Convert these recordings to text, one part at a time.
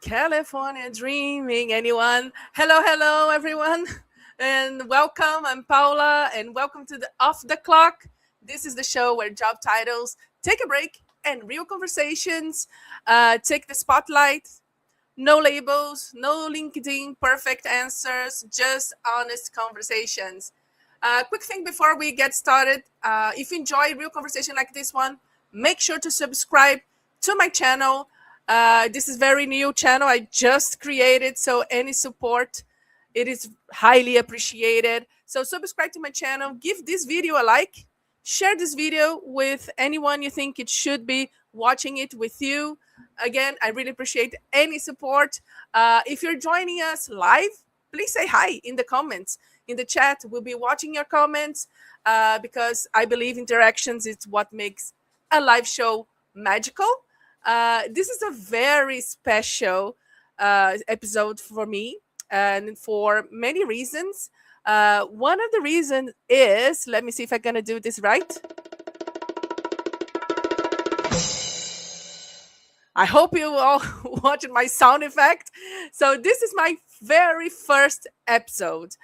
California dreaming, anyone? Hello, hello, everyone, and welcome. I'm Paula, and welcome to the Off the Clock. This is the show where job titles take a break and real conversations take the spotlight. No labels, no LinkedIn perfect answers, just honest conversations. Quick thing before we get started, if you enjoy real conversation like this one, make sure to subscribe to my channel. This is very new channel I just created, so any support, it is highly appreciated. So subscribe to my channel, give this video a like, share this video with anyone you think it should be watching it with you. Again, I really appreciate any support. If you're joining us live, please say hi in the comments. In the chat, we'll be watching your comments because I believe interactions is what makes a live show magical. This is a very special episode for me and for many reasons. One of the reasons is, let me see if I'm going to do this right. I hope you all watched my sound effect. So this is my very first episode.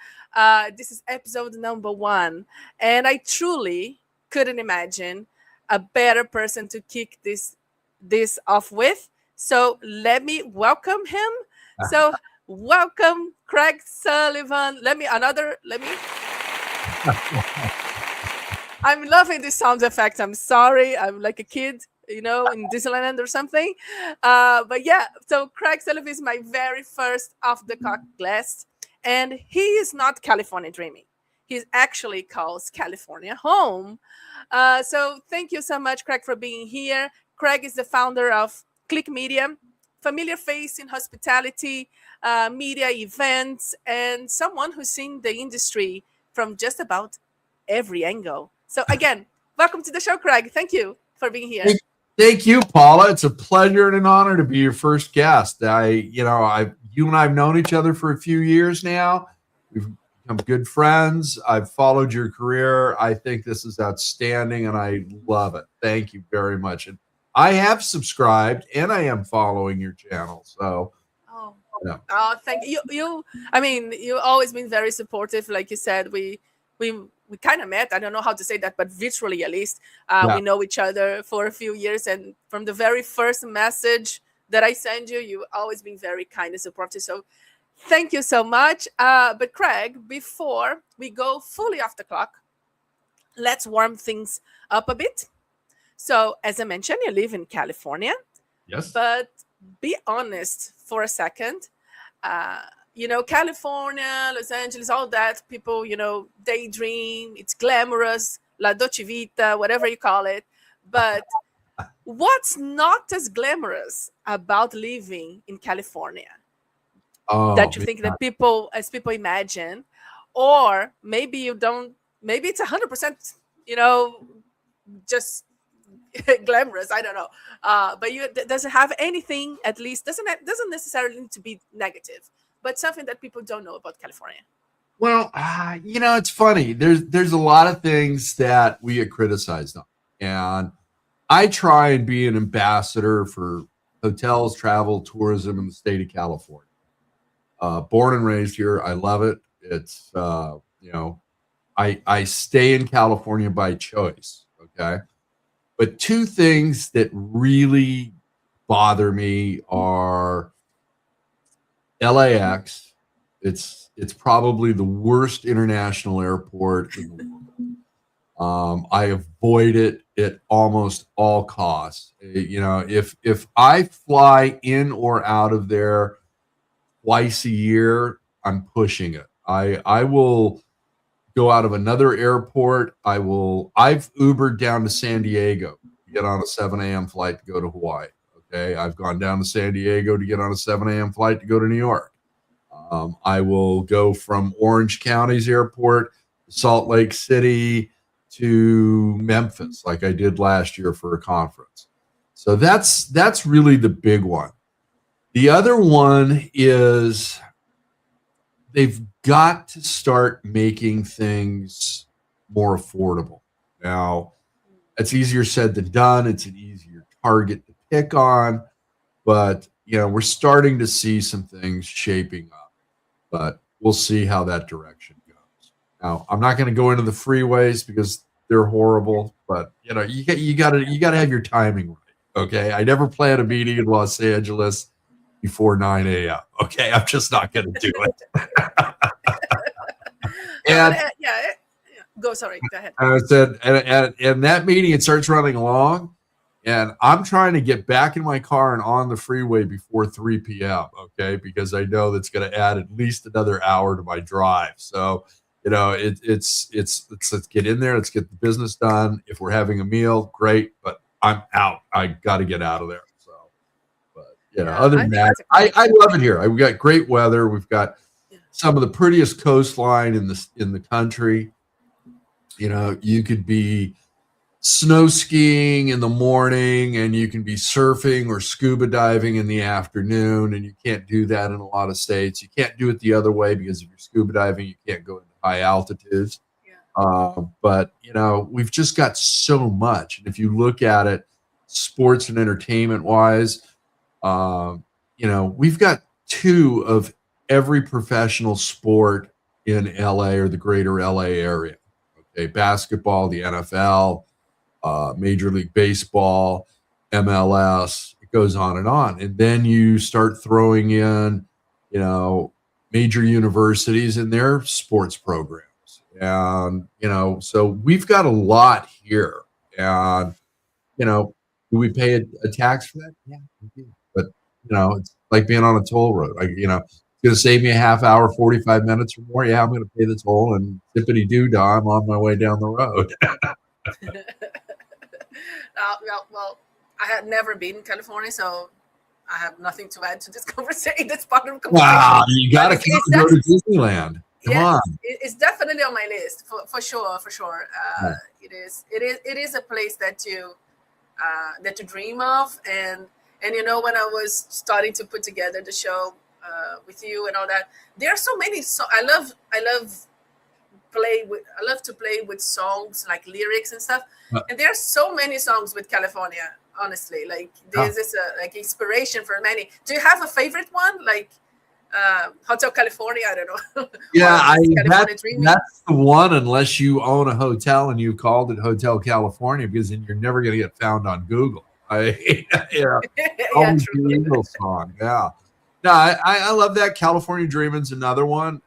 This is episode number 1. And I truly couldn't imagine a better person to kick this off with. So let me welcome him. So welcome, Craig Sullivan. I'm loving this sound effect. I'm sorry. I'm like a kid, in Disneyland or something. But yeah, so Craig Sullivan is my very first Off the Clock guest. And he is not California dreaming. He actually calls California home. So thank you so much, Craig, for being here. Craig is the founder of Click Media, familiar face in hospitality, media events, and someone who's seen the industry from just about every angle. So again, welcome to the show, Craig. Thank you for being here. Thank you, Paula. It's a pleasure and an honor to be your first guest. You and I have known each other for a few years now. We've become good friends. I've followed your career. I think this is outstanding, and I love it. Thank you very much. And I have subscribed, and I am following your channel. So, thank you. You've always been very supportive. Like you said, we kind of met. I don't know how to say that, but virtually at least. We know each other for a few years, and from the very first message that I send you, you've always been very kind and supportive. So thank you so much. But Craig, before we go fully off the clock, let's warm things up a bit. So as I mentioned, you live in California. Yes. But be honest for a second. California, Los Angeles, all that, people, daydream, it's glamorous, la dolce vita, whatever you call it. But what's not as glamorous about living in California that you think that people imagine? Or maybe you don't, maybe it's 100%, just glamorous. I don't know. But does it have anything, at least, doesn't necessarily need to be negative, but something that people don't know about California? Well, it's funny. There's a lot of things that we get criticized on. And I try and be an ambassador for hotels, travel, tourism in the state of California. Born and raised here. I love it. It's, I stay in California by choice. Okay. But two things that really bother me are LAX. It's probably the worst international airport in the world. I avoid it at almost all costs. If I fly in or out of there twice a year, I'm pushing it. I will go out of another airport. I've Ubered down to San Diego to get on a 7 a.m. flight to go to Hawaii. Okay. I've gone down to San Diego to get on a 7 a.m. flight to go to New York. I will go from Orange County's airport, Salt Lake City, to Memphis, like I did last year for a conference. So that's really the big one. The other one is they've got to start making things more affordable. Now, that's easier said than done. It's an easier target to pick on, but we're starting to see some things shaping up, but we'll see how that direction goes. Now, I'm not going to go into the freeways because they're horrible, but you gotta have your timing right. Okay, I never plan a meeting in Los Angeles before 9 a.m. Okay, I'm just not going to do it. No, but And go. Sorry, go ahead. I said, and that meeting, it starts running long, and I'm trying to get back in my car and on the freeway before 3 p.m. Okay, because I know that's going to add at least another hour to my drive. So, it's let's get in there, let's get the business done. If we're having a meal, great, but I'm out. I got to get out of there. So, but Yeah, other I than think that, that's a I love it here. We've got great weather. We've got yeah. some of the prettiest coastline in the country. You could be snow skiing in the morning and you can be surfing or scuba diving in the afternoon, and you can't do that in a lot of states. You can't do it the other way because if you're scuba diving, you can't go into high altitudes. Yeah. But we've just got so much, and if you look at it, sports and entertainment wise, we've got two of every professional sport in LA or the greater LA area. Okay, basketball, the NFL, Major League Baseball, MLS, it goes on and on. And then you start throwing in, major universities and their sports programs. And, so we've got a lot here. And, do we pay a tax for that? Yeah, we do. But, it's like being on a toll road. It's going to save me a half hour, 45 minutes or more. Yeah, I'm going to pay the toll and tippity doo dah, I'm on my way down the road. Well, I had never been in California, so I have nothing to add to this conversation. This part of the conversation. Wow, you got to go to Disneyland. Come on. It's definitely on my list for sure. For sure, Yeah. It is a place that you dream of, and when I was starting to put together the show with you and all that, there are so many. So I love to play with songs like lyrics and stuff, and there are so many songs with California. Honestly, like this is like inspiration for many. Do you have a favorite one, like Hotel California? I don't know. Yeah, California Dreaming. that's the one, unless you own a hotel and you called it Hotel California, because then you're never going to get found on Google. Yeah, true. Eagle song. Yeah. No, I love that. California Dreaming's another one.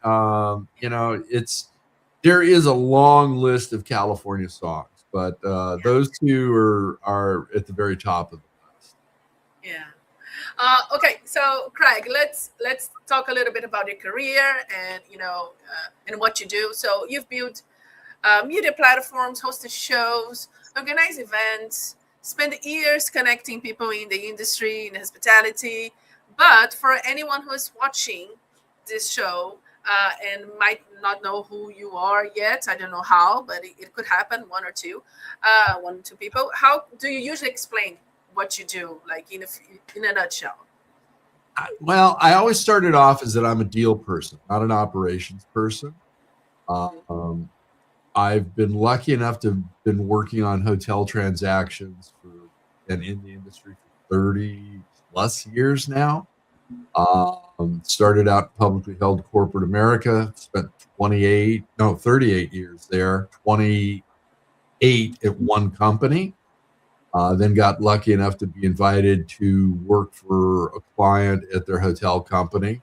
There is a long list of California songs, but those two are at the very top of the list. Yeah. Okay, so Craig, let's talk a little bit about your career and and what you do. So you've built media platforms, hosted shows, organized events, spent years connecting people in the industry, in hospitality. But for anyone who is watching this show and might not know who you are yet, I don't know how, but it could happen, one or two people. How do you usually explain what you do, like in a nutshell? Well, I always started off as that I'm a deal person, not an operations person. I've been lucky enough to have been working on hotel transactions and in the industry for 30 plus years now. Started out publicly held corporate America, spent 38 years there, 28 at one company. Then got lucky enough to be invited to work for a client at their hotel company.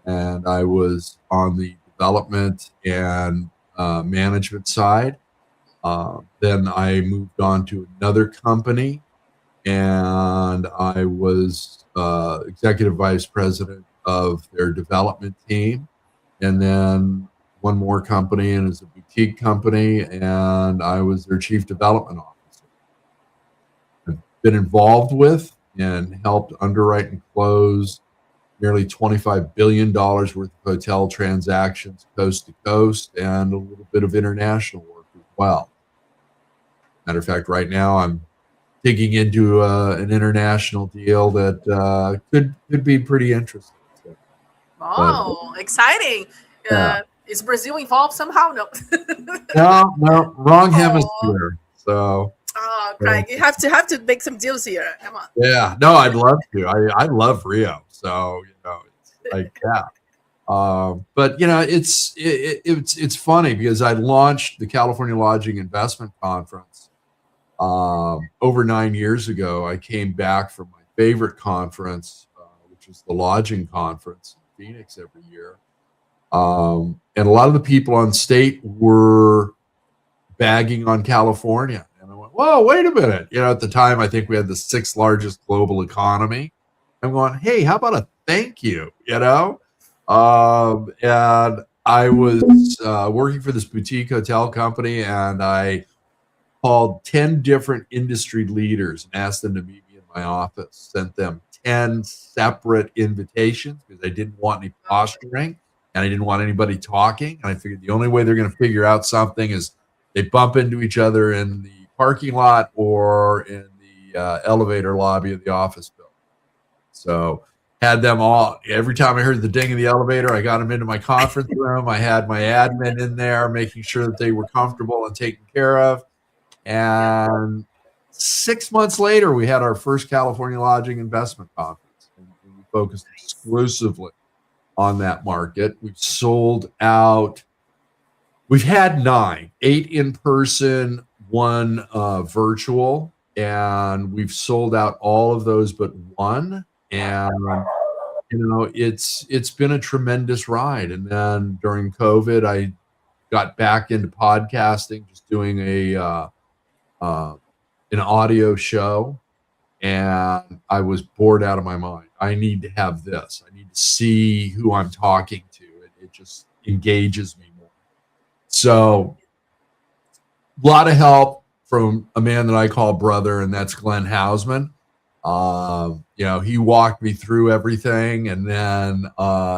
And I was on the development and management side. Then I moved on to another company, and I was executive vice president of their development team. And then one more company, and it's a boutique company, and I was their chief development officer. I've been involved with and helped underwrite and close nearly $25 billion worth of hotel transactions coast to coast, and a little bit of international work as well. Matter of fact, right now I'm digging into an international deal that could be pretty interesting. Oh, exciting! Yeah. Is Brazil involved somehow? No. No, wrong hemisphere. So Oh, So, Craig, you have to make some deals here. Come on. yeah, no, I'd love to. I love Rio, so it's like yeah. But it's funny because I launched the California Lodging Investment Conference over 9 years ago. I came back from my favorite conference, which is the Lodging Conference in Phoenix every year, and a lot of the people on state were bagging on California, and I went, "Whoa, wait a minute!" At the time, I think we had the sixth largest global economy. I'm going, "Hey, how about a thank you?" And I was working for this boutique hotel company, and I called 10 different industry leaders and asked them to meet me in my office, sent them 10 separate invitations because I didn't want any posturing and I didn't want anybody talking. And I figured the only way they're going to figure out something is they bump into each other in the parking lot or in the elevator lobby of the office building. So had them all. Every time I heard the ding of the elevator, I got them into my conference room. I had my admin in there making sure that they were comfortable and taken care of. And 6 months later, we had our first California Lodging Investment Conference. And we focused exclusively on that market. We've sold out. We've had 9, 8 in person, 1 virtual, and we've sold out all of those but 1. And it's been a tremendous ride. And then during COVID, I got back into podcasting, just doing an audio show, and I was bored out of my mind. I need to have this. I need to see who I'm talking to. It just engages me more. So a lot of help from a man that I call brother, and that's Glenn Hausman. He walked me through everything, and then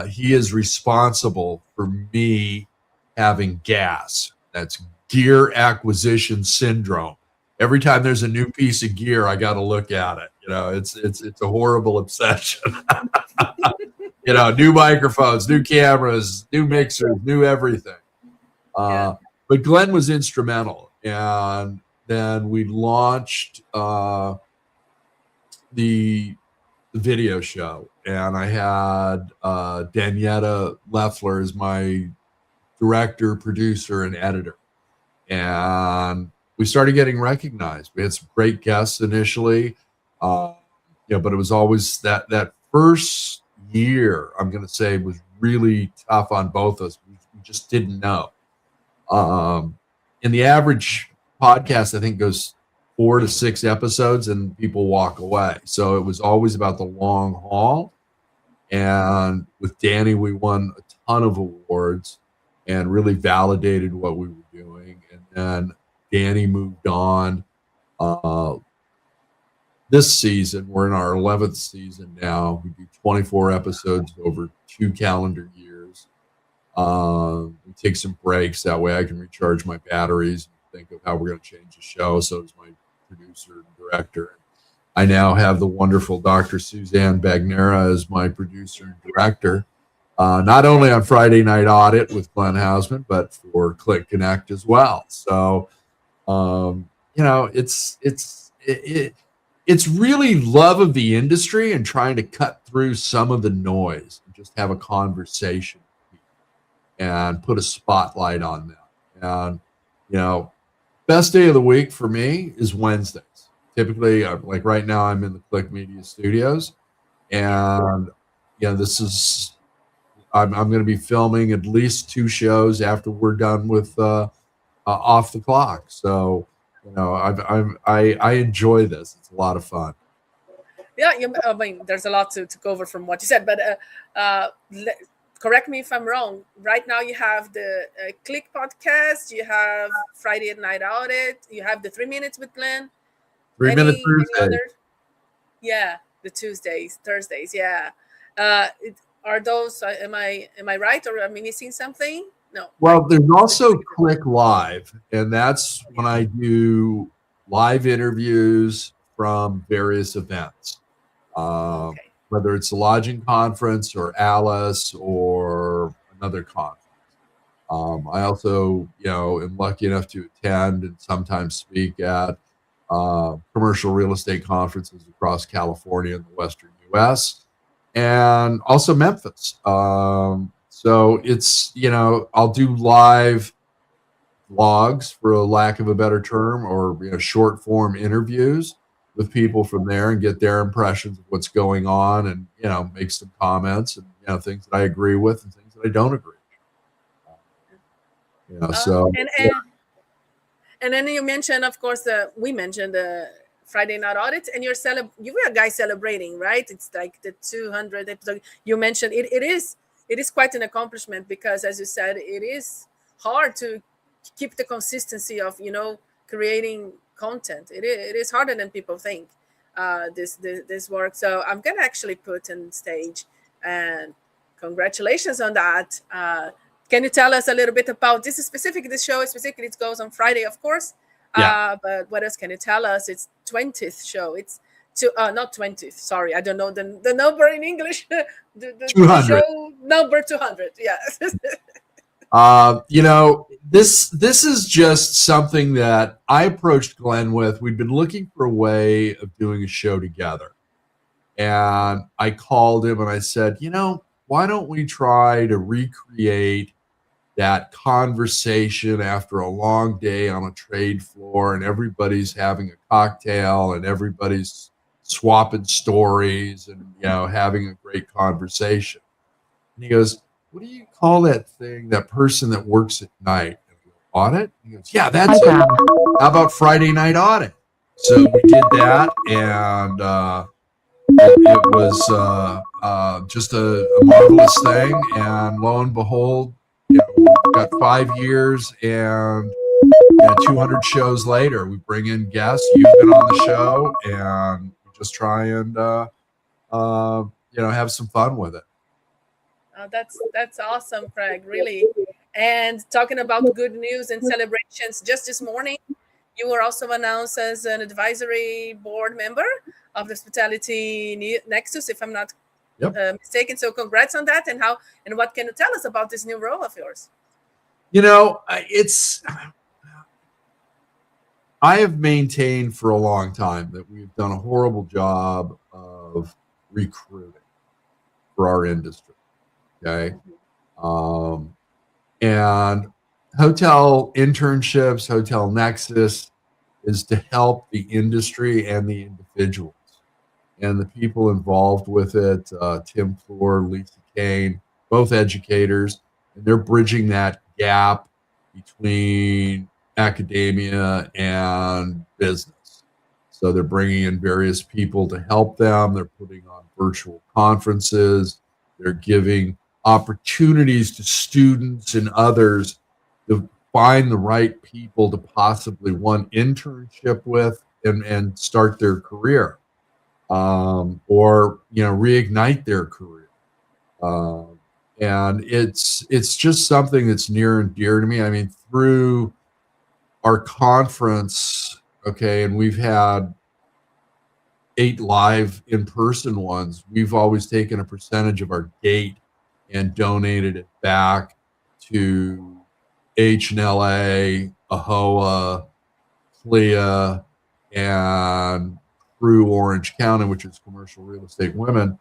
he is responsible for me having gas. That's gear acquisition syndrome. Every time there's a new piece of gear, I got to look at it. It's a horrible obsession. New microphones, new cameras, new mixers, new everything. But Glenn was instrumental, and then we launched the video show, and I had Danietta Leffler as my director, producer, and editor, and we started getting recognized. We had some great guests initially, but it was always that first year, I'm going to say, was really tough on both of us. We just didn't know. And the average podcast, I think, goes 4 to 6 episodes and people walk away. So it was always about the long haul. And with Danny, we won a ton of awards and really validated what we were doing. And then Danny moved on. This season, we're in our 11th season now. We do 24 episodes over 2 calendar years. We take some breaks. That way I can recharge my batteries and think of how we're going to change the show. So does my producer and director. I now have the wonderful Dr. Suzanne Bagnera as my producer and director, not only on Friday Night Audit with Glenn Hausman, but for Click Connect as well. So, it's really love of the industry and trying to cut through some of the noise and just have a conversation and put a spotlight on them. And, best day of the week for me is Wednesdays. Typically, like right now, I'm in the Click Media Studios, and this is I'm going to be filming at least 2 shows after we're done with Off the Clock. So, I enjoy this. It's a lot of fun. Yeah, I mean, there's a lot to cover from what you said, but correct me if I'm wrong. Right now, you have the Click podcast, you have Friday Night Audit, you have the 3 Minutes with Glenn. 3 Minute Thursday. Any other? Yeah, the Tuesdays, Thursdays. Yeah, are those? Am I right, or am I missing something? No. Well, there's also Click Live, and that's when I do live interviews from various events. Okay. Whether it's the lodging conference or Alice or another conference. I also, am lucky enough to attend and sometimes speak at commercial real estate conferences across California and the Western U.S. and also Memphis. So it's, I'll do live vlogs, for a lack of a better term, or short form interviews with people from there and get their impressions of what's going on, and make some comments, and things that I agree with and things that I don't agree. So and yeah. and then you mentioned, of course, we mentioned the Friday Night Audit, and you were a guy celebrating, right? It's like the 200 episode. You mentioned it is quite an accomplishment, because, as you said, it is hard to keep the consistency of creating content. It is harder than people think. This work. So I'm gonna actually put on stage, and congratulations on that. Can you tell us a little bit about this specific? This show specifically, it goes on Friday, of course. Yeah. But what else can you tell us? It's 20th show. It's not 20th. Sorry, I don't know the number in English. the 200. show number 200. Yeah. This is just something that I approached Glenn with. We'd been looking for a way of doing a show together. And I called him and I said, why don't we try to recreate that conversation after a long day on a trade floor, and everybody's having a cocktail and everybody's swapping stories and, having a great conversation. And he goes, what do you call that thing, that person that works at night? And I go, audit? He goes, yeah, that's it. How about Friday Night Audit? So we did that, and it was just a marvelous thing. And lo and behold, we've got 5 years and 200 shows later. We bring in guests. You've been on the show, and we just try and have some fun with it. That's awesome, Craig. Really. And talking about good news and celebrations, just this morning, you were also announced as an advisory board member of the Hospitality Nexus, if I'm not mistaken. So congrats on that. And what can you tell us about this new role of yours? I have maintained for a long time that we've done a horrible job of recruiting for our industry. Okay. And hotel internships, Hotel Nexus, is to help the industry and the individuals and the people involved with it. Tim Floor, Lisa Kane, both educators, and they're bridging that gap between academia and business. So they're bringing in various people to help them. They're putting on virtual conferences. They're giving opportunities to students and others to find the right people to possibly internship with and start their career, or reignite their career. And it's just something that's near and dear to me. I mean, through our conference, and we've had 8 live in-person ones, we've always taken a percentage of our gate and donated it back to H&LA, AHOA, CLIA, and through Orange County, which is Commercial Real Estate Women,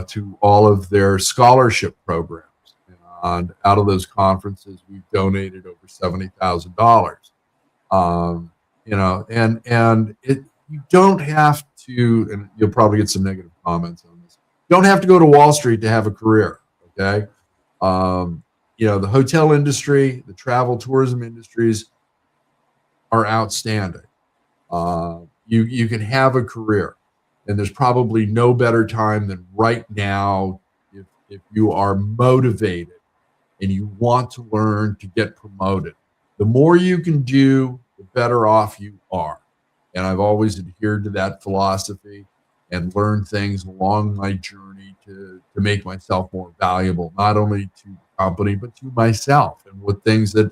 to all of their scholarship programs. And out of those conferences, we've donated over $70,000. And you don't have to, and you'll probably get some negative comments on this, you don't have to go to Wall Street to have a career. Okay. The hotel industry, the travel tourism industries are outstanding. You can have a career, and there's probably no better time than right now if you are motivated and you want to learn to get promoted. The more you can do, the better off you are. And I've always adhered to that philosophy and learned things along my journey to make myself more valuable, not only to the company, but to myself, and with things that,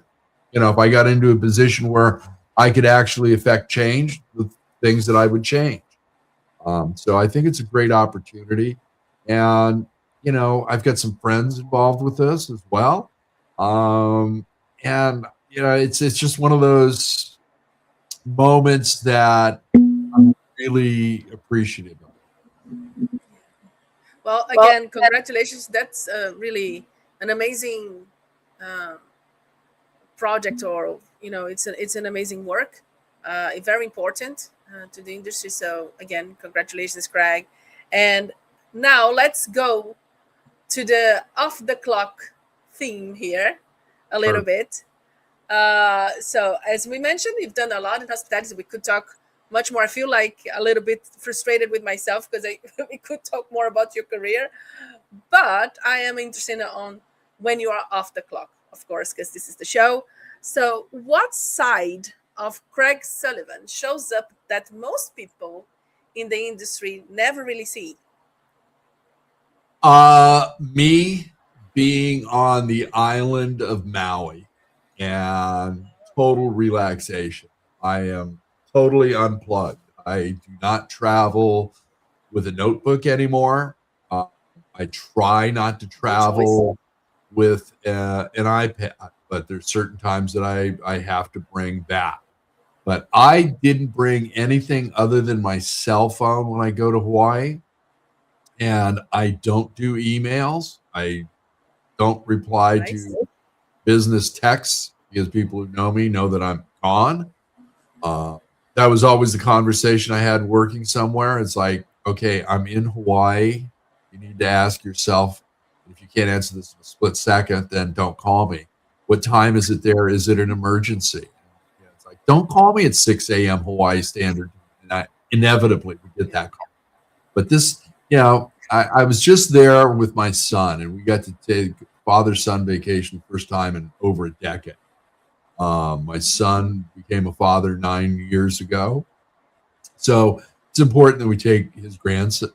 if I got into a position where I could actually affect change, the things that I would change. So I think it's a great opportunity. And, I've got some friends involved with this as well. And, it's just one of those moments that really appreciative of Well, again, congratulations. That's really an amazing uh, project, or it's an amazing work. Very important to the industry. So again, congratulations, Craig. And now let's go to the off the clock theme here a little her. bit. So as we mentioned, you've done a lot in hospitality. We could talk much more. I feel like a little bit frustrated with myself because we could talk more about your career, but I am interested on when you are off the clock, of course, because this is the show. So, what side of Craig Sullivan shows up that most people in the industry never really see? Me being on the island of Maui and total relaxation. I am totally unplugged. I do not travel with a notebook anymore. Uh, I try not to Good choice. travel with an iPad, but there's certain times that I have to bring that. But I didn't bring anything other than my cell phone when I go to Hawaii, and I don't do emails. I don't reply Nice. to business texts because people who know me know that I'm gone. Uh, that was always the conversation I had working somewhere. It's like, okay, I'm in Hawaii. You need to ask yourself, if you can't answer this in a split second, then don't call me. What time is it there? Is it an emergency? Yeah, it's like, don't call me at 6 a.m. Hawaii Standard. And inevitably, we get that call. But this, I was just there with my son, and we got to take father son vacation first time in over a decade. My son became a father 9 years ago, so it's important that we take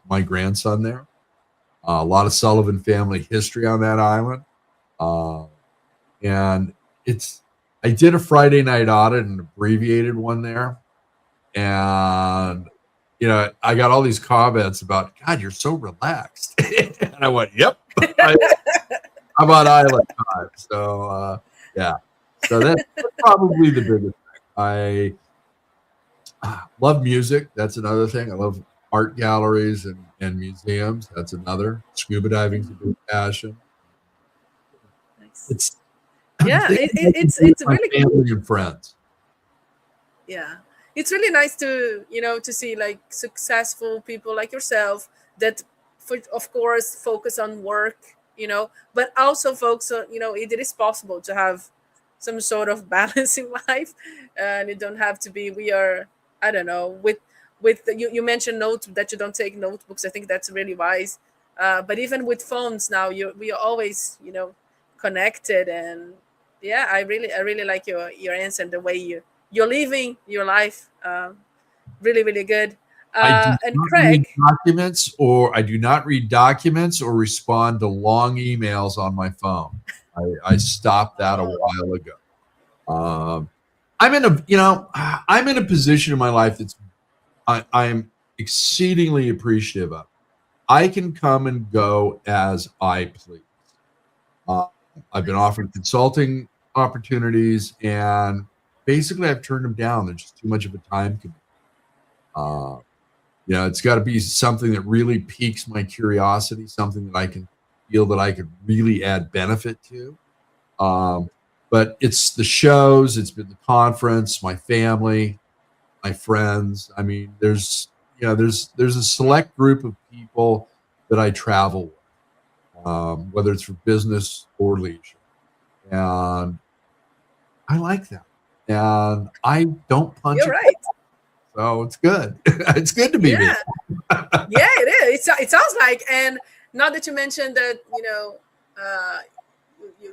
my grandson there. A lot of Sullivan family history on that island, uh, and it's. I did a Friday night audit, an abbreviated one there, and I got all these comments about, God, you're so relaxed, and I went, Yep, I'm on island time, so yeah. So that's probably the biggest thing. I love music. That's another thing. I love art galleries and museums. That's another. Scuba diving's a big passion. Nice. It's Yeah, things I can do with it's my really, family and friends. yeah, it's really nice to to see like successful people like yourself that of course focus on work, but also focus on, it is possible to have some sort of balance in life, and it don't have to be we are, I don't know, you mentioned notes that you don't take notebooks. I think that's really wise. But even with phones now, we are always, connected. And yeah, I really like your answer and the way you're living your life. Really, really good. I do And not read Craig, documents, or I do not read documents or respond to long emails on my phone. I stopped that a while ago. Um, I'm in a position in my life that's I am exceedingly appreciative of. I can come and go as I please. Uh, I've been nice. offered consulting opportunities, and basically I've turned them down. They're just too much of a time commitment. Uh, it's got to be something that really piques my curiosity, something that I can feel that I could really add benefit to. Um, but it's the shows, it's been the conference, my family, my friends. I mean, there's a select group of people that I travel with, whether it's for business or leisure, and I like that. And I don't punch You're a right. clock, so it's good. It's good to be me. Yeah, yeah, it is. It sounds like. And now that you mentioned that,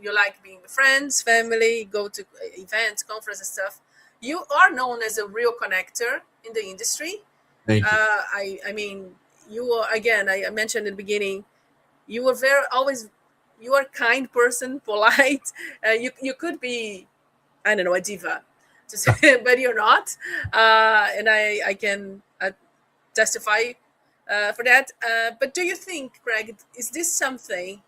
you like being with friends, family, go to events, conferences, stuff. You are known as a real connector in the industry. Thank you. I mean, you are, again. I mentioned in the beginning. You were very always. You are a kind person, polite. You could be, I don't know, a diva, but you're not. And I can testify for that. But do you think, Craig, is this something,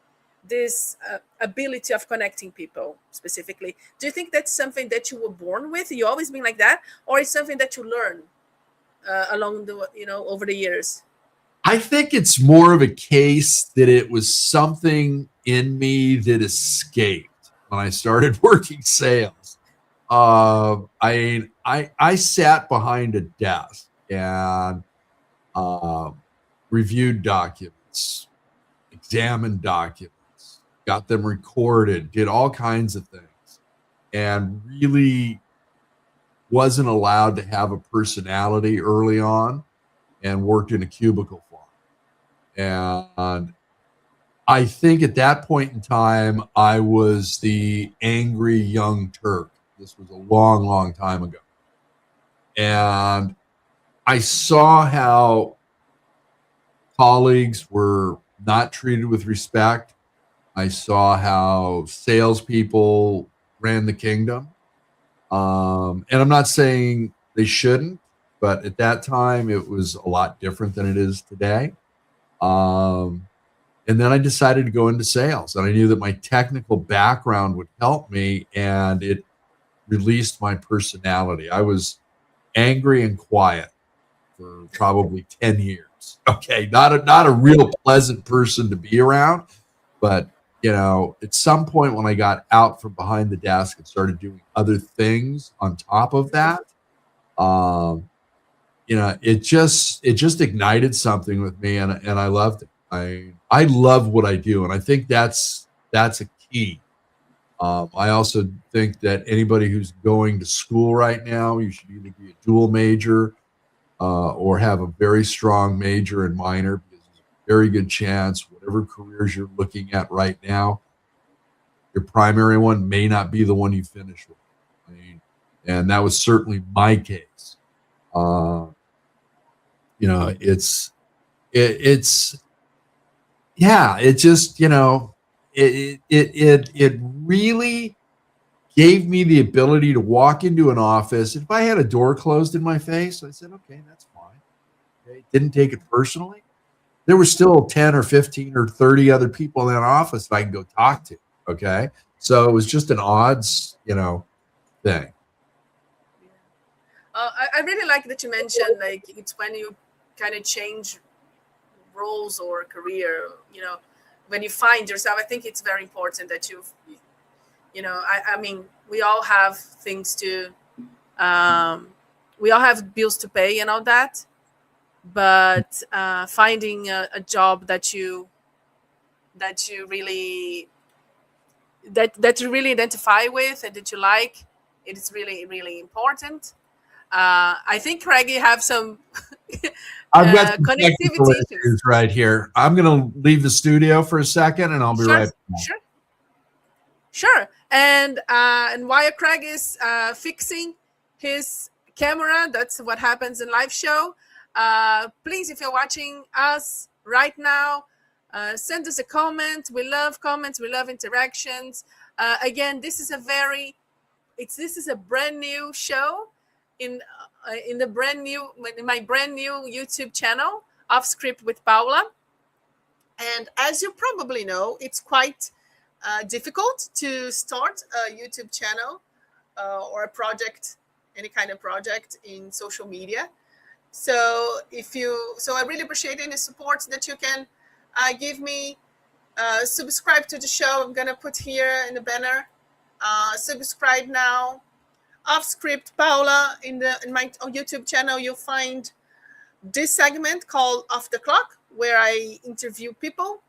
this ability of connecting people specifically, do you think that's something that you were born with? You always been like that, or is something that you learn? along the over the years? I think it's more of a case that it was something in me that escaped when I started working sales. I sat behind a desk and uh, reviewed documents, examined documents, got them recorded, did all kinds of things, and really wasn't allowed to have a personality early on, and worked in a cubicle farm. And I think at that point in time, I was the angry young Turk. This was a long, long time ago. And I saw how colleagues were not treated with respect. I saw how salespeople ran the kingdom. And I'm not saying they shouldn't, but at that time, it was a lot different than it is today. And then I decided to go into sales, and I knew that my technical background would help me, and it released my personality. I was angry and quiet for probably 10 years. Okay, not a real pleasant person to be around, but at some point when I got out from behind the desk and started doing other things on top of that, it just ignited something with me, and I loved it. I love what I do, and I think that's a key. I also think that anybody who's going to school right now, you should either be a dual major or have a very strong major and minor, because there's a very good chance whatever careers you're looking at right now, your primary one may not be the one you finish with. And that was certainly my case. It just, it really gave me the ability to walk into an office. If I had a door closed in my face, I said, okay, that's fine. Okay. Didn't take it personally. There were still 10 or 15 or 30 other people in that office that I can go talk to. Okay. So it was just an odds, thing. I really like that you mentioned, like, it's when you kind of change roles or career, when you find yourself. I think it's very important that I mean, we all have things to, we all have bills to pay and all that, but finding a job that you really identify with and that you like, it is really, really important. I think, Craig, you have some I've got some connectivity issues right here. I'm going to leave the studio for a second, and I'll be right back. Sure. And while Craig is fixing his camera, that's what happens in live show. Please, if you're watching us right now, send us a comment. We love comments. We love interactions. Again, this is a brand new show in my brand new YouTube channel, Off Script with Paula. And as you probably know, it's quite difficult to start a YouTube channel or a project, any kind of project in social media. So I really appreciate any support that you can give me. Subscribe to the show. I'm gonna put here in the banner. Subscribe now. Off Script Paula in my YouTube channel. You'll find this segment called Off the Clock, where I interview people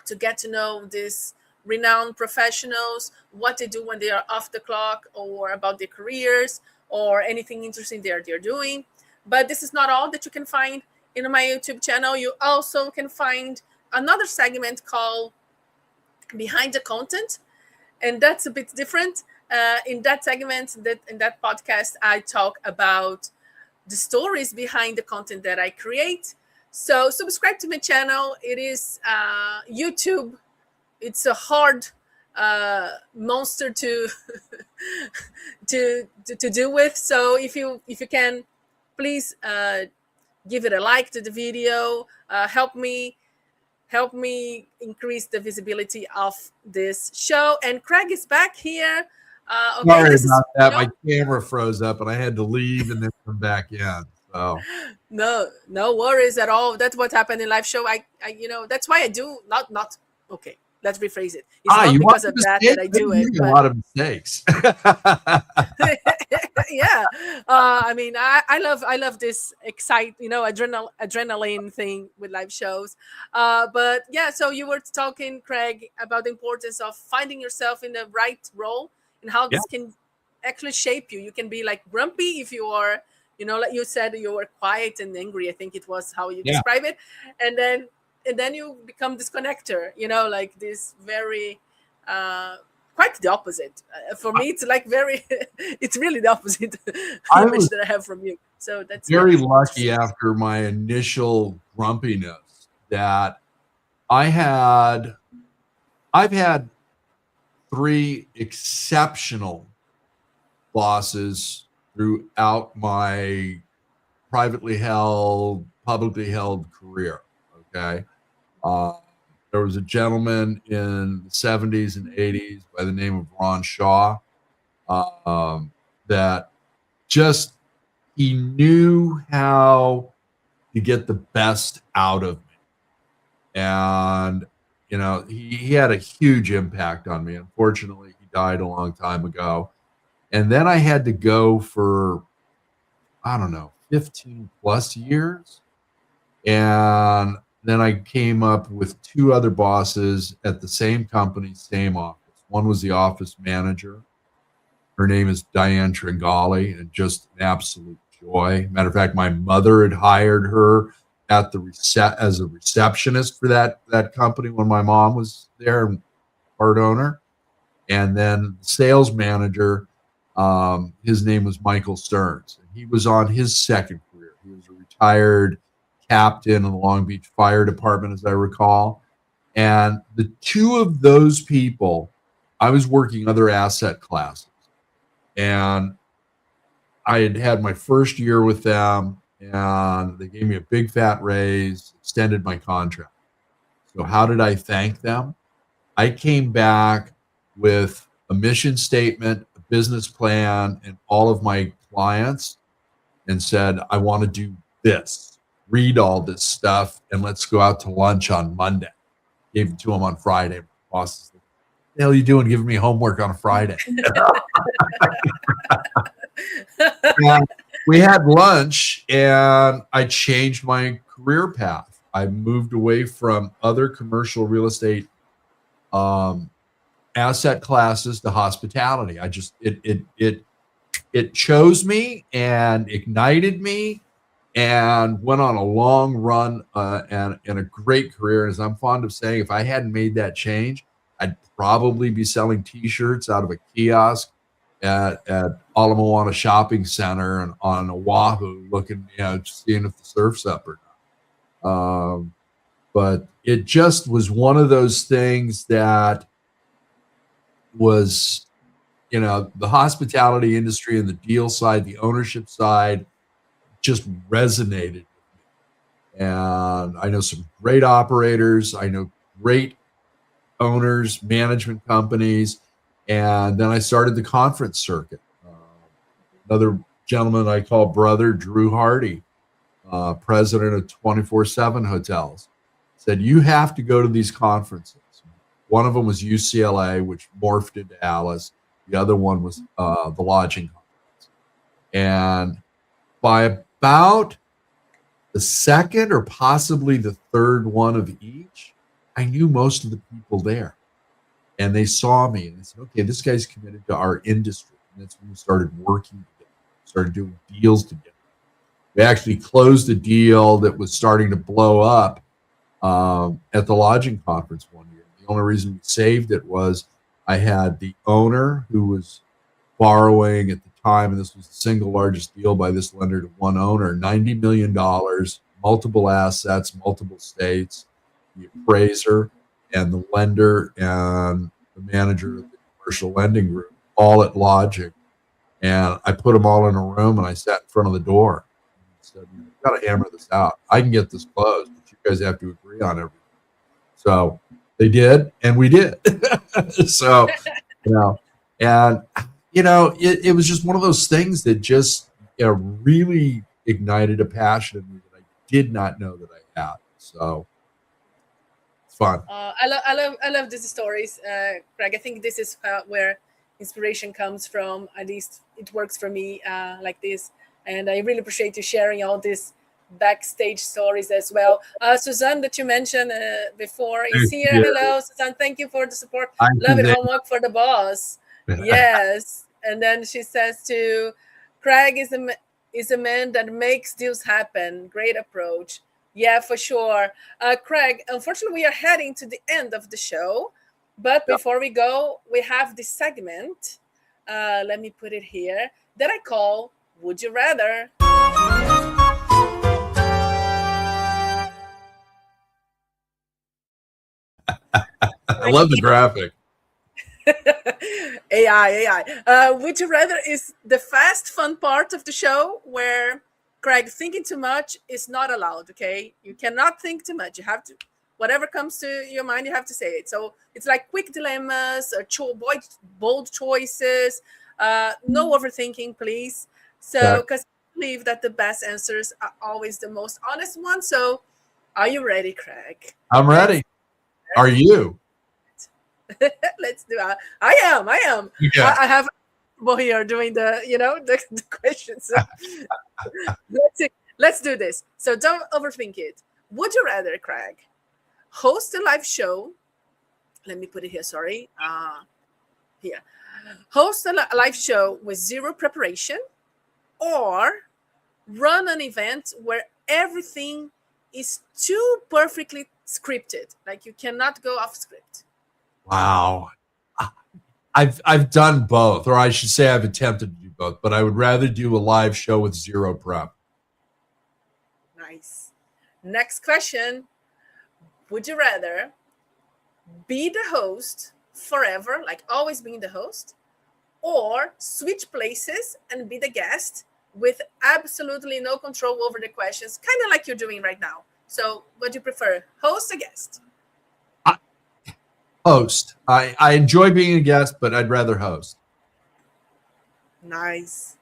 to get to know these renowned professionals, what they do when they are off the clock, or about their careers, or anything interesting they're doing. But this is not all that you can find in my YouTube channel. You also can find another segment called Behind the Content, and that's a bit different. In that segment, in that podcast, I talk about the stories behind the content that I create. So subscribe to my channel. It is YouTube. It's a hard monster to to deal with. So if you can, please give it a like to the video. Help me increase the visibility of this show. And Craig is back here. Okay, sorry about that. My camera froze up, and I had to leave and then come back in. No worries at all. That's what happened in live show. That's why I do not. Okay, let's rephrase it. It's not You want because a of that mistake? that I Then do you it, make a but lot of mistakes. yeah. I mean, I love this adrenaline thing with live shows. But yeah, so you were talking, Craig, about the importance of finding yourself in the right role and how Yeah, this can actually shape you. You can be like grumpy if you are, like you said, you were quiet and angry. I think it was how you yeah. describe it, and then you become this connector. Like this very. Quite the opposite. For me, it's like very, it's really the opposite I image was that I have from you. So that's very lucky interesting. after my initial grumpiness that I had I've had three exceptional bosses throughout my privately held, publicly held career. Okay. Uh, there was a gentleman in the 70s and 80s by the name of Ron Shaw um, that just he knew how to get the best out of me. And, he had a huge impact on me. Unfortunately, he died a long time ago. And then I had to go for, I don't know, 15 plus years. And then I came up with two other bosses at the same company, same office. One was the office manager. Her name is Diane Tringali, and just an absolute joy. Matter of fact, my mother had hired her at the as a receptionist for that company when my mom was there and part owner. And then the sales manager, his name was Michael Stearns, and he was on his second career. He was a retired captain in the Long Beach Fire Department, as I recall. And the two of those people, I was working other asset classes. And I had had my first year with them, and they gave me a big fat raise, extended my contract. So how did I thank them? I came back with a mission statement, a business plan, and all of my clients and said, I want to do this, read all this stuff, and let's go out to lunch on Monday. Gave it to them on Friday. My boss is like, what the hell are you doing giving me homework on a Friday? And we had lunch, and I changed my career path. I moved away from other commercial real estate asset classes to hospitality. I just it chose me and ignited me and went on a long run and a great career. As I'm fond of saying, if I hadn't made that change, I'd probably be selling T-shirts out of a kiosk at Ala Moana Shopping Center and on Oahu, looking, just seeing if the surf's up or not. But it just was one of those things that was, the hospitality industry and the deal side, the ownership side just resonated with me. And I know some great operators. I know great owners, management companies. And then I started the conference circuit. Another gentleman I call brother, Drew Hardy, president of 24/7 Hotels, said, you have to go to these conferences. One of them was UCLA, which morphed into Alice. The other one was the lodging conference. And by about the second or possibly the third one of each, I knew most of the people there. And they saw me and they said, okay, this guy's committed to our industry. And that's when we started working together, started doing deals together. We actually closed a deal that was starting to blow up at the lodging conference one year. The only reason we saved it was I had the owner who was borrowing at the time, and this was the single largest deal by this lender to one owner, $90 million, multiple assets, multiple states, the appraiser and the lender and the manager of the commercial lending group, all at lodging. And I put them all in a room and I sat in front of the door and said, we've got to hammer this out. I can get this closed, but you guys have to agree on everything. So they did, and we did. So, and it was just one of those things that just really ignited a passion in me that I did not know that I had. So it's fun. I love these stories, Craig. I think this is where inspiration comes from. At least it works for me like this, and I really appreciate you sharing all these backstage stories as well. Suzanne, that you mentioned before, is here. Yeah. Hello, Suzanne. Thank you for the support. I'm Love it. Homework for the boss. Yes, and then she says to Craig is a man that makes deals happen. Great approach. Yeah, for sure. Craig, unfortunately, we are heading to the end of the show. But before we go, we have this segment. Let me put it here that I call Would You Rather? I love the graphic. AI. Would you rather is the fast, fun part of the show where Craig thinking too much is not allowed. Okay, you cannot think too much. You have to, whatever comes to your mind, you have to say it. So it's like quick dilemmas or bold choices. No overthinking, please. So because I believe that the best answers are always the most honest ones. So are you ready, Craig? I'm ready. Are you? Let's do it. I am. Yeah. I have well here doing the questions. So let's do this. So don't overthink it. Would you rather, Craig, host a live show? Let me put it here. Sorry. Here. Host a live show with zero preparation, or run an event where everything is too perfectly scripted, like you cannot go off script. Wow. I've done both, or I should say I've attempted to do both, but I would rather do a live show with zero prep. Nice. Next question. Would you rather be the host forever, like always being the host, or switch places and be the guest with absolutely no control over the questions, kind of like you're doing right now? So what do you prefer, host or guest? Host. I enjoy being a guest, but I'd rather host. Nice.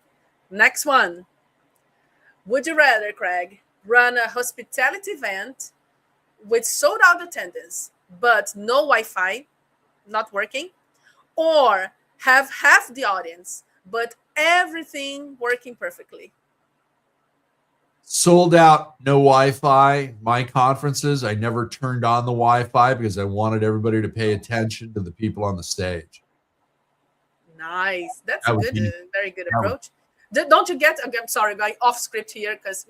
Next one. Would you rather, Craig, run a hospitality event with sold out attendance, but no Wi-Fi, not working, or have half the audience, but everything working perfectly? Sold out, no Wi-Fi. My conferences, I never turned on the Wi-Fi because I wanted everybody to pay attention to the people on the stage. Nice. That's a very good approach. Don't you get? I'm sorry, going off script here because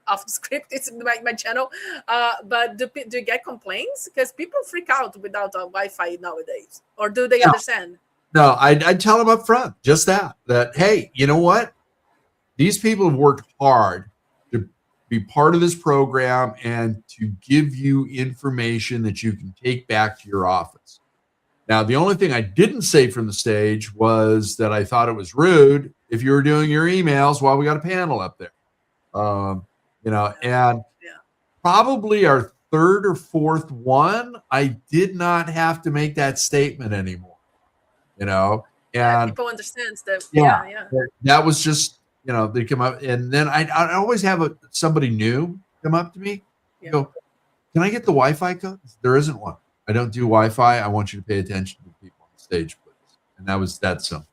off script it's my channel. But do you get complaints? Because people freak out without Wi-Fi nowadays, or do they understand? No, I tell them up front just that hey, you know what? These people have worked hard to be part of this program and to give you information that you can take back to your office. Now, the only thing I didn't say from the stage was that I thought it was rude if you were doing your emails while we got a panel up there. And probably our third or fourth one, I did not have to make that statement anymore. And people understand that. That was just, they come up, and then I always have somebody new come up to me, go, can I get the Wi-Fi code? There isn't one. I don't do Wi-Fi. I want you to pay attention to the people on the stage, please. And that was that simple.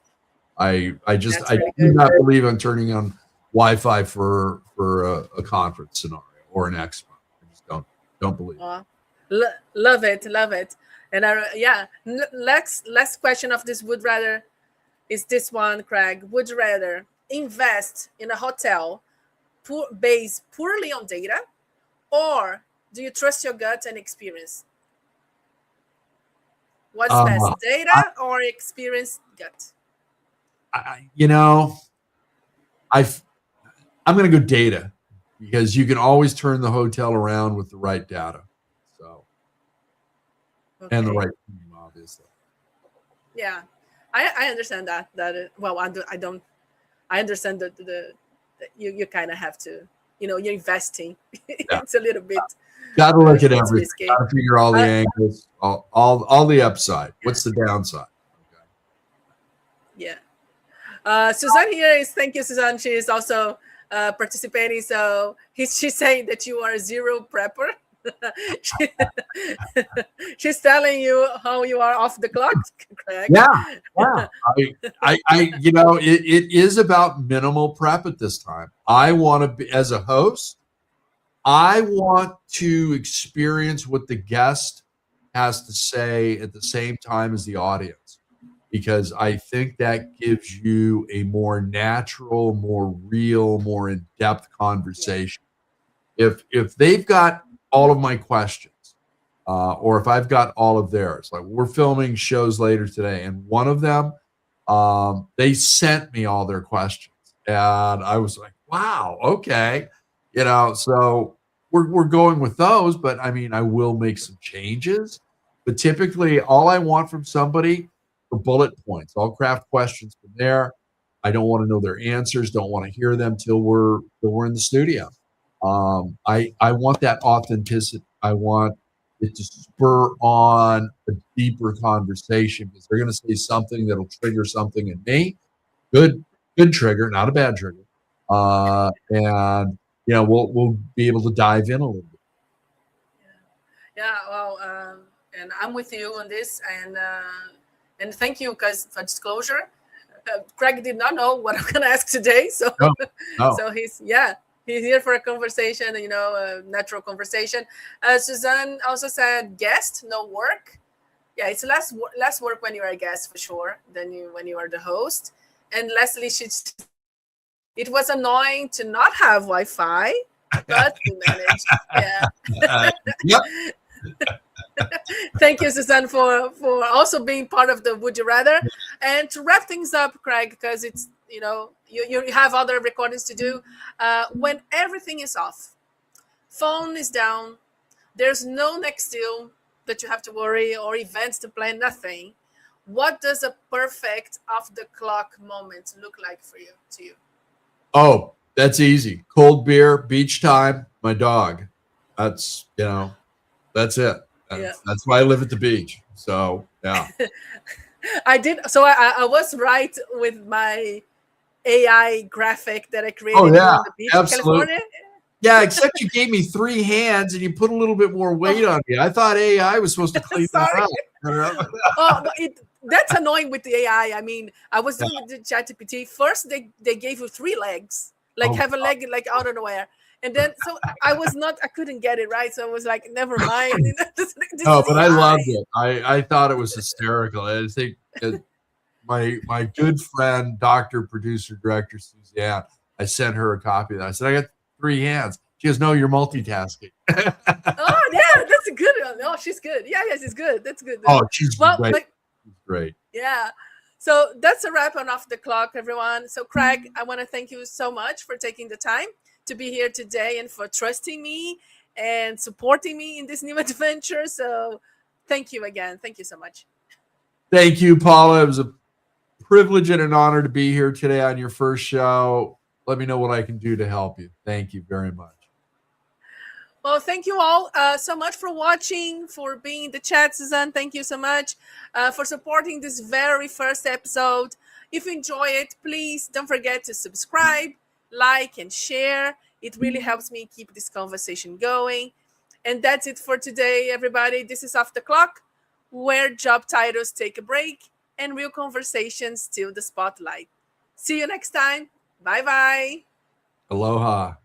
I do not believe in turning on Wi-Fi for a conference scenario or an expo. I just don't believe it. Love it. And last question of this would rather is this one, Craig. Would you rather invest in a hotel based poorly on data, or do you trust your gut and experience? What's best, data or experience, gut? I'm going to go data, because you can always turn the hotel around with the right data. So, and the right team, obviously. Yeah, I understand that. I understand that you kind of have to, you're investing. It's a little bit. Got to look at everything. Got to figure all the angles, all the upside. What's the downside? Okay. Yeah. Suzanne here is, thank you, Suzanne. She is also participating. So she's saying that you are a zero prepper. She- she's telling you how you are off the clock, Craig. Yeah, yeah. It is about minimal prep at this time. I want to be, as a host, I want to experience what the guest has to say at the same time as the audience, because I think that gives you a more natural, more real, more in-depth Yeah. conversation. If they've got all of my questions, or if I've got all of theirs, like we're filming shows later today, and one of them, they sent me all their questions, and I was like, wow, okay, so we're going with those, but I mean, I will make some changes, but typically, all I want from somebody are bullet points. I'll craft questions from there. I don't want to know their answers. Don't want to hear them till we're in the studio. I want that authenticity. I want it to spur on a deeper conversation, because they're going to say something that'll trigger something in me. Good, good trigger, not a bad trigger. And we'll be able to dive in a little bit. Yeah, well, and I'm with you on this, and thank you, guys, for disclosure. Craig did not know what I'm gonna ask today, so No, no. so he's here for a conversation, a natural conversation. Suzanne also said guest, no work. Yeah, it's less work when you're a guest for sure than when you are the host. And Leslie, it was annoying to not have Wi-Fi, but we managed. Yeah. Yep. Thank you, Suzanne, for also being part of the Would You Rather. And to wrap things up, Craig, because it's you have other recordings to do. When everything is off, phone is down, there's no next deal that you have to worry or events to plan, nothing. What does a perfect off the clock moment look like for you? To you? Oh, that's easy. Cold beer, beach time, my dog. That's that's it. Yeah. That's why I live at the beach. So yeah. I did. So I was right with my AI graphic that I Oh created yeah, on the beach in absolutely. California. Yeah, except you gave me 3 hands and you put a little bit more weight on me. I thought AI was supposed to clean that Sorry. up. Oh, but that's annoying with the AI. I mean, I was Yeah. doing with the ChatGPT. First, they gave you 3 legs, like Oh, have a leg like out of nowhere, and then so I couldn't get it right. So I was like, never mind. This no, is but I AI. loved it. I thought it was hysterical. I think my good friend, Dr. Producer Director Suzanne, I sent her a copy of that. I said, I got 3 hands. She goes, no, you're multitasking. Oh yeah, that's a good one. Oh, she's good. Yeah, yes, it's good. That's good. Oh, she's Well, great. but She's great. yeah. So that's a wrap on Off the Clock, everyone. So, Craig, I want to thank you so much for taking the time to be here today and for trusting me and supporting me in this new adventure. So, thank you again. Thank you so much. Thank you, Paula. It was a privilege and an honor to be here today on your first show. Let me know what I can do to help you. Thank you very much. Well, thank you all so much for watching, for being in the chat, Suzanne. Thank you so much for supporting this very first episode. If you enjoy it, please don't forget to subscribe, like, and share. It really helps me keep this conversation going. And that's it for today, everybody. This is Off the Clock, where job titles take a break and real conversations steal the spotlight. See you next time. Bye bye. Aloha.